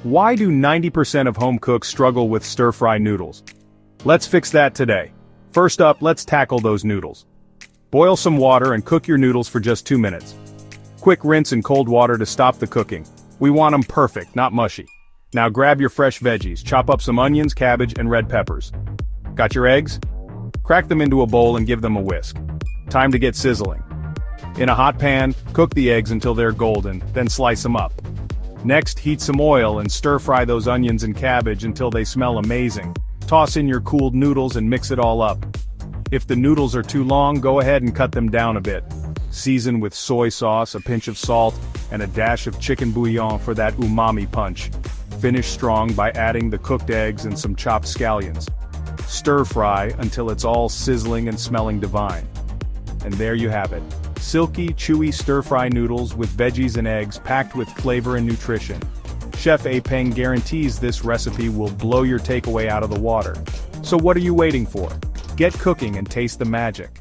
Why do 90% of home cooks struggle with stir-fry noodles? Let's fix that today. First up, let's tackle those noodles. Boil some water and cook your noodles for just 2 minutes. Quick rinse in cold water to stop the cooking. We want them perfect, not mushy. Now grab your fresh veggies, chop up some onions, cabbage, and red peppers. Got your eggs? Crack them into a bowl and give them a whisk. Time to get sizzling. In a hot pan, cook the eggs until they're golden, then slice them up. Next, heat some oil and stir-fry those onions and cabbage until they smell amazing. Toss in your cooled noodles and mix it all up. If the noodles are too long, go ahead and cut them down a bit. Season with soy sauce, a pinch of salt, and a dash of chicken bouillon for that umami punch. Finish strong by adding the cooked eggs and some chopped scallions. Stir-fry until it's all sizzling and smelling divine. And there you have it. Silky, chewy stir-fry noodles with veggies and eggs packed with flavor and nutrition. Chef A-Peng guarantees this recipe will blow your takeaway out of the water. So what are you waiting for? Get cooking and taste the magic.